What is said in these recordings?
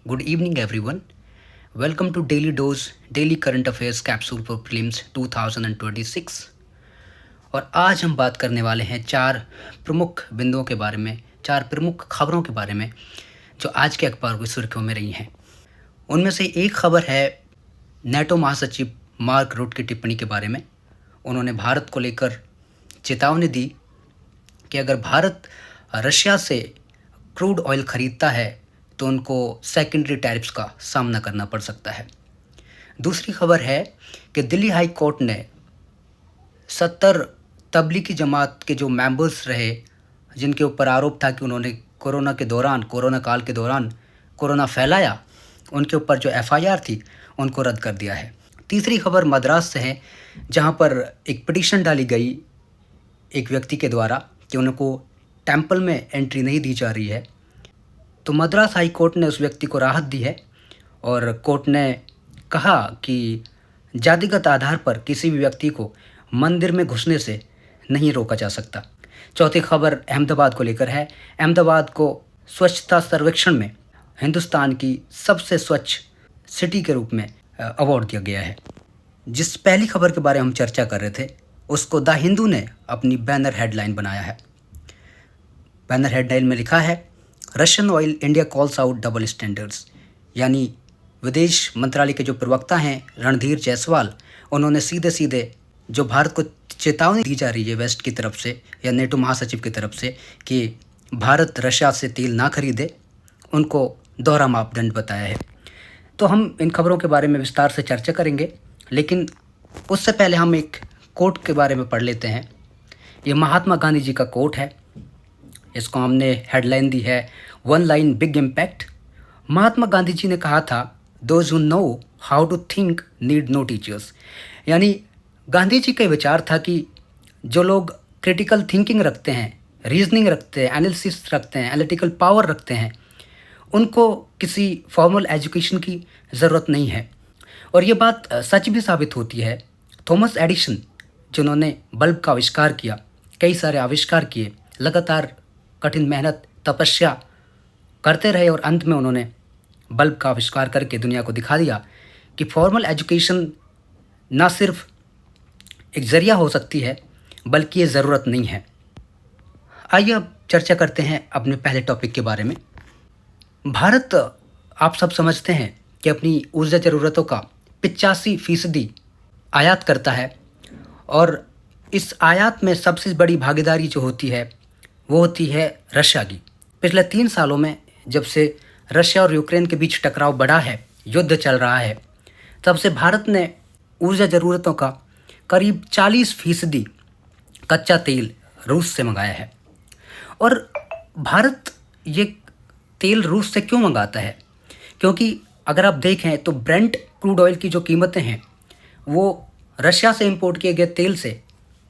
Good evening, everyone. Welcome to Daily Dose Daily Current Affairs Capsule for Prelims 2026. और आज हम बात करने वाले हैं चार प्रमुख बिंदुओं के बारे में, चार प्रमुख खबरों के बारे में जो आज के अखबार की सुर्खियों में रही हैं। उनमें से एक खबर है नेटो महासचिव मार्क रूट की टिप्पणी के बारे में। उन्होंने भारत को लेकर चेतावनी दी कि अगर भारत रशिया से क्रूड ऑयल खरीदता है तो उनको सेकेंडरी टैरिफ्स का सामना करना पड़ सकता है। दूसरी खबर है कि दिल्ली हाई कोर्ट ने 70 तबलीगी जमात के जो मेंबर्स रहे जिनके ऊपर आरोप था कि उन्होंने कोरोना काल के दौरान कोरोना फैलाया, उनके ऊपर जो एफआईआर थी उनको रद्द कर दिया है। तीसरी खबर मद्रास से है, जहां पर एक पिटीशन डाली गई एक व्यक्ति के द्वारा कि उनको टेंपल में एंट्री नहीं दी जा रही है। तो मद्रास हाई कोर्ट ने उस व्यक्ति को राहत दी है और कोर्ट ने कहा कि जातिगत आधार पर किसी भी व्यक्ति को मंदिर में घुसने से नहीं रोका जा सकता। चौथी खबर अहमदाबाद को लेकर है। अहमदाबाद को स्वच्छता सर्वेक्षण में हिंदुस्तान की सबसे स्वच्छ सिटी के रूप में अवार्ड दिया गया है। जिस पहली खबर के बारे में हम चर्चा कर रहे थे उसको द हिंदू ने अपनी बैनर हेडलाइन बनाया है। बैनर हेडलाइन में लिखा है, Russian oil India calls out double standards. यानी विदेश मंत्रालय के जो प्रवक्ता हैं रणधीर जायसवाल, उन्होंने सीधे सीधे जो भारत को चेतावनी दी जा रही है वेस्ट की तरफ से या नेटो महासचिव की तरफ से कि भारत रशिया से तेल ना खरीदे, उनको दोहरा मापदंड बताया है। तो हम इन खबरों के बारे में विस्तार से चर्चा करेंगे, लेकिन उससे पहले हम एक कोट के बारे में पढ़ लेते हैं। ये महात्मा गांधी जी का कोट है। इसको हमने हेडलाइन दी है, one line big impact. Mahatma Gandhi ji ने कहा था, those who know how to think need no teachers. यानी गांधी जी का विचार था कि जो लोग क्रिटिकल थिंकिंग रखते हैं, रीजनिंग रखते हैं, एनालिसिस रखते हैं, एनालिटिकल पावर रखते हैं, उनको किसी फॉर्मल एजुकेशन की ज़रूरत नहीं है। और ये बात सच भी साबित होती है। थॉमस एडिसन, जिन्होंने बल्ब का आविष्कार किया, कई सारे आविष्कार किए, लगातार कठिन मेहनत तपस्या करते रहे और अंत में उन्होंने बल्ब का आविष्कार करके दुनिया को दिखा दिया कि फॉर्मल एजुकेशन ना सिर्फ एक ज़रिया हो सकती है बल्कि ये ज़रूरत नहीं है। आइए अब चर्चा करते हैं अपने पहले टॉपिक के बारे में। भारत, आप सब समझते हैं कि अपनी ऊर्जा ज़रूरतों का 85% आयात करता है और इस आयात में सबसे बड़ी भागीदारी जो होती है वो होती है रशिया की। पिछले 3 सालों में जब से रशिया और यूक्रेन के बीच टकराव बढ़ा है, युद्ध चल रहा है, तब से भारत ने ऊर्जा ज़रूरतों का करीब 40% कच्चा तेल रूस से मंगाया है। और भारत ये तेल रूस से क्यों मंगाता है? क्योंकि अगर आप देखें तो ब्रेंट क्रूड ऑयल की जो कीमतें हैं वो रशिया से इंपोर्ट किए गए तेल से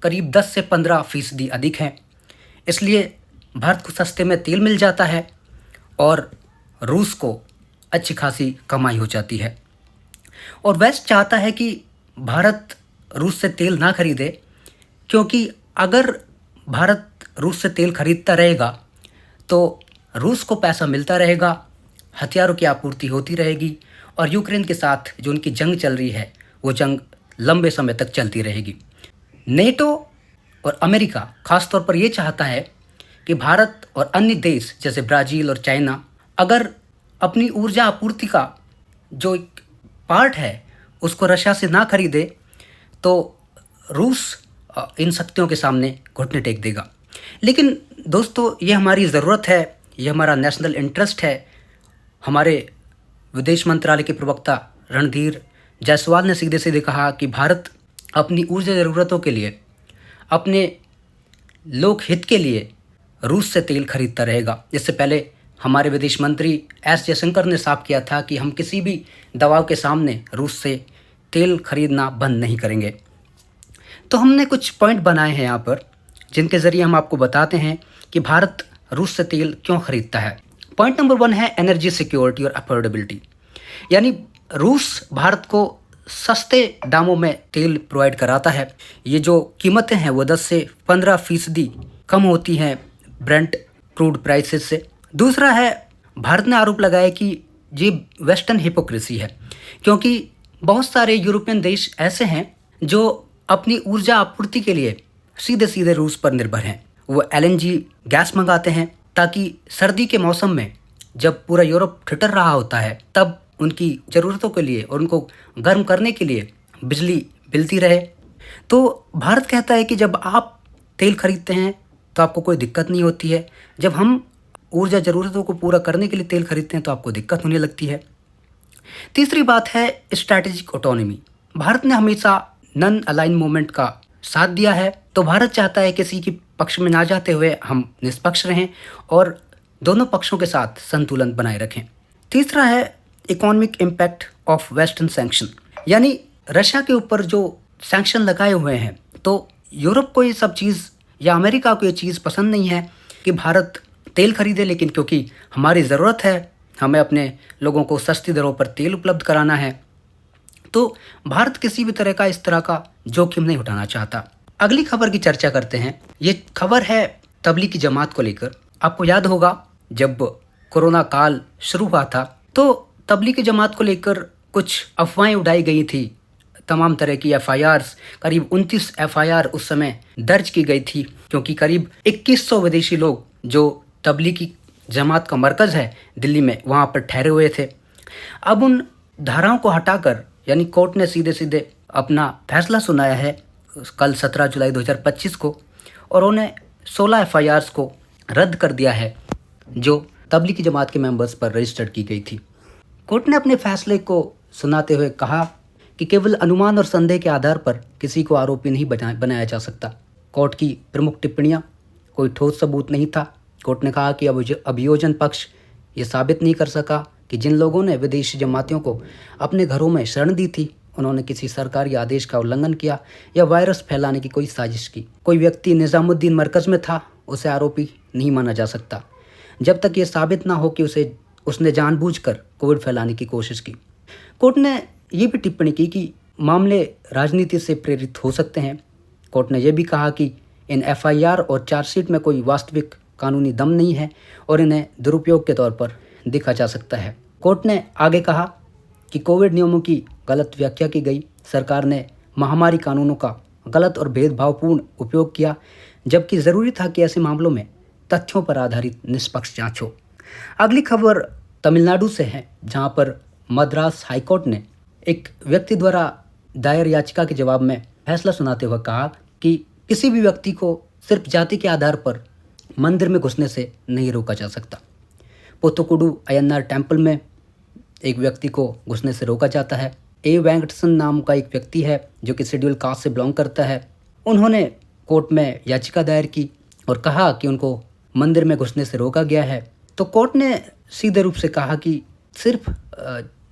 करीब 10 से 15% अधिक हैं। इसलिए भारत को सस्ते में तेल मिल जाता है और रूस को अच्छी खासी कमाई हो जाती है। और वेस्ट चाहता है कि भारत रूस से तेल ना खरीदे, क्योंकि अगर भारत रूस से तेल खरीदता रहेगा तो रूस को पैसा मिलता रहेगा, हथियारों की आपूर्ति होती रहेगी और यूक्रेन के साथ जो उनकी जंग चल रही है वो जंग लंबे समय तक चलती रहेगी। नेटो और अमेरिका खासतौर पर ये चाहता है कि भारत और अन्य देश जैसे ब्राज़ील और चाइना अगर अपनी ऊर्जा आपूर्ति का जो एक पार्ट है उसको रशिया से ना खरीदे तो रूस इन शक्तियों के सामने घुटने टेक देगा। लेकिन दोस्तों, ये हमारी ज़रूरत है, ये हमारा नेशनल इंटरेस्ट है। हमारे विदेश मंत्रालय के प्रवक्ता रणधीर जायसवाल ने सीधे सीधे कहा कि भारत अपनी ऊर्जा ज़रूरतों के लिए, अपने लोक हित के लिए रूस से तेल खरीदता रहेगा। इससे पहले हमारे विदेश मंत्री एस जयशंकर ने साफ किया था कि हम किसी भी दबाव के सामने रूस से तेल खरीदना बंद नहीं करेंगे। तो हमने कुछ पॉइंट बनाए हैं यहाँ पर जिनके ज़रिए हम आपको बताते हैं कि भारत रूस से तेल क्यों खरीदता है। पॉइंट नंबर 1 है एनर्जी सिक्योरिटी और अफोर्डेबिलिटी। यानी रूस भारत को सस्ते दामों में तेल प्रोवाइड कराता है। ये जो कीमतें हैं वो 10 से 15% कम होती हैं ब्रेंट क्रूड प्राइसेस से। दूसरा है, भारत ने आरोप लगाया कि ये वेस्टर्न हिपोक्रेसी है, क्योंकि बहुत सारे यूरोपियन देश ऐसे हैं जो अपनी ऊर्जा आपूर्ति के लिए सीधे सीधे रूस पर निर्भर हैं। वो एलएनजी गैस मंगाते हैं ताकि सर्दी के मौसम में जब पूरा यूरोप ठिठुर रहा होता है तब उनकी ज़रूरतों के लिए और उनको गर्म करने के लिए बिजली मिलती रहे। तो भारत कहता है कि जब आप तेल खरीदते हैं तो आपको कोई दिक्कत नहीं होती है, जब हम ऊर्जा ज़रूरतों को पूरा करने के लिए तेल खरीदते हैं तो आपको दिक्कत होने लगती है। तीसरी बात है स्ट्रैटेजिक ऑटोनॉमी। भारत ने हमेशा नॉन अलाइन मूवमेंट का साथ दिया है, तो भारत चाहता है किसी के पक्ष में ना जाते हुए हम निष्पक्ष रहें और दोनों पक्षों के साथ संतुलन बनाए रखें। तीसरा है economic impact of western sanction, यानी रशिया के ऊपर जो सैंक्शन लगाए हुए हैं, तो यूरोप को ये सब चीज़ या अमेरिका को ये चीज़ पसंद नहीं है कि भारत तेल खरीदे, लेकिन क्योंकि हमारी ज़रूरत है, हमें अपने लोगों को सस्ती दरों पर तेल उपलब्ध कराना है, तो भारत किसी भी तरह का इस तरह का जोखिम नहीं उठाना चाहता। अगली खबर की चर्चा करते हैं। ये खबर है तबलीगी जमात को लेकर। आपको याद होगा जब कोरोना काल शुरू हुआ था तो तबलीगी जमात को लेकर कुछ अफवाहें उड़ाई गई थी। तमाम तरह की एफआईआर्स, करीब 29 एफआईआर उस समय दर्ज की गई थी, क्योंकि करीब 2100 विदेशी लोग जो तबलीगी जमात का मरकज़ है दिल्ली में, वहाँ पर ठहरे हुए थे। अब उन धाराओं को हटाकर, यानी कोर्ट ने सीधे सीधे अपना फैसला सुनाया है कल 17 जुलाई 2025 को, और उन्हें 16 एफआईआर्स को रद्द कर दिया है जो तबलीगी जमात के मेंबर्स पर रजिस्टर्ड की गई थी। कोर्ट ने अपने फैसले को सुनाते हुए कहा कि केवल अनुमान और संदेह के आधार पर किसी को आरोपी नहीं बनाया जा सकता। कोर्ट की प्रमुख टिप्पणियां, कोई ठोस सबूत नहीं था। कोर्ट ने कहा कि अभियोजन पक्ष ये साबित नहीं कर सका कि जिन लोगों ने विदेशी जमातियों को अपने घरों में शरण दी थी उन्होंने किसी सरकारी आदेश का उल्लंघन किया या वायरस फैलाने की कोई साजिश की। कोई व्यक्ति निज़ामुद्दीन मरकज़ में था, उसे आरोपी नहीं माना जा सकता जब तक ये साबित ना हो कि उसने जानबूझकर कोविड फैलाने की कोशिश की। कोर्ट ने ये भी टिप्पणी की कि मामले राजनीति से प्रेरित हो सकते हैं। कोर्ट ने यह भी कहा कि इन एफआईआर और चार्जशीट में कोई वास्तविक कानूनी दम नहीं है और इन्हें दुरुपयोग के तौर पर देखा जा सकता है। कोर्ट ने आगे कहा कि कोविड नियमों की गलत व्याख्या की गई। सरकार ने महामारी कानूनों का गलत और भेदभावपूर्ण उपयोग किया, जबकि ज़रूरी था कि ऐसे मामलों में तथ्यों पर आधारित निष्पक्ष जांच हो। अगली खबर तमिलनाडु से है, जहां पर मद्रास हाईकोर्ट ने एक व्यक्ति द्वारा दायर याचिका के जवाब में फैसला सुनाते हुए कहा कि किसी भी व्यक्ति को सिर्फ जाति के आधार पर मंदिर में घुसने से नहीं रोका जा सकता। पुथुकुडु अय्यनार टेम्पल में एक व्यक्ति को घुसने से रोका जाता है। ए वेंकटसन नाम का एक व्यक्ति है जो कि शेड्यूल कास्ट से बिलोंग करता है। उन्होंने कोर्ट में याचिका दायर की और कहा कि उनको मंदिर में घुसने से रोका गया है। तो कोर्ट ने सीधे रूप से कहा कि सिर्फ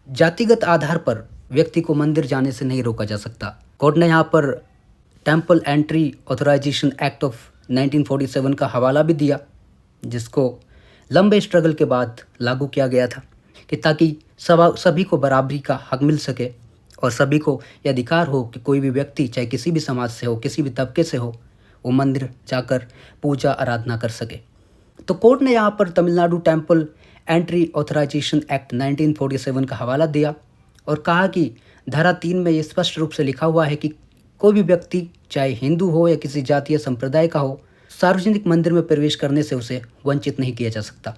जातिगत आधार पर व्यक्ति को मंदिर जाने से नहीं रोका जा सकता। कोर्ट ने यहाँ पर temple entry authorisation act of 1947 का हवाला भी दिया, जिसको लंबे स्ट्रगल के बाद लागू किया गया था कि ताकि सभी को बराबरी का हक मिल सके और सभी को यह अधिकार हो कि कोई भी व्यक्ति चाहे किसी भी समाज से हो, किसी भी तबके से हो, वो मंदिर जाकर पूजा आराधना कर सके। तो कोर्ट ने यहाँ पर Tamil Nadu temple entry authorisation act 1947 का हवाला दिया और कहा कि धारा 3 में ये स्पष्ट रूप से लिखा हुआ है कि कोई भी व्यक्ति चाहे हिंदू हो या किसी जाति या संप्रदाय का हो, सार्वजनिक मंदिर में प्रवेश करने से उसे वंचित नहीं किया जा सकता।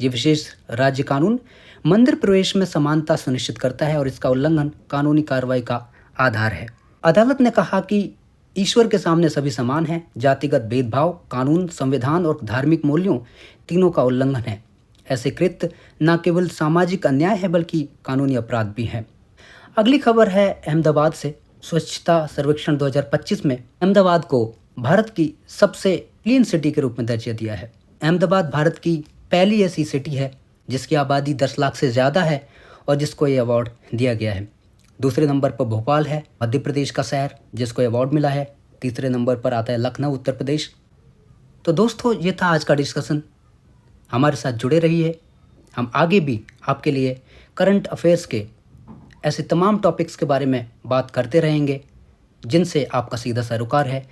ये विशेष राज्य कानून मंदिर प्रवेश में समानता सुनिश्चित करता है और इसका उल्लंघन कानूनी कार्रवाई का आधार है। अदालत ने कहा कि ईश्वर के सामने सभी समान हैं। जातिगत भेदभाव कानून, संविधान और धार्मिक मूल्यों तीनों का उल्लंघन है। ऐसे कृत्य न केवल सामाजिक अन्याय है बल्कि कानूनी अपराध भी है। अगली खबर है अहमदाबाद से। स्वच्छता सर्वेक्षण 2025 में अहमदाबाद को भारत की सबसे क्लीन सिटी के रूप में दर्जा दिया है। अहमदाबाद भारत की पहली ऐसी सिटी है जिसकी आबादी 10 लाख से ज़्यादा है और जिसको ये अवार्ड दिया गया है। दूसरे नंबर पर भोपाल है, मध्य प्रदेश का शहर, जिसको अवार्ड मिला है। तीसरे नंबर पर आता है लखनऊ, उत्तर प्रदेश। तो दोस्तों, ये था आज का डिस्कशन। हमारे साथ जुड़े रहिए। हम आगे भी आपके लिए करंट अफेयर्स के ऐसे तमाम टॉपिक्स के बारे में बात करते रहेंगे जिनसे आपका सीधा सरोकार है।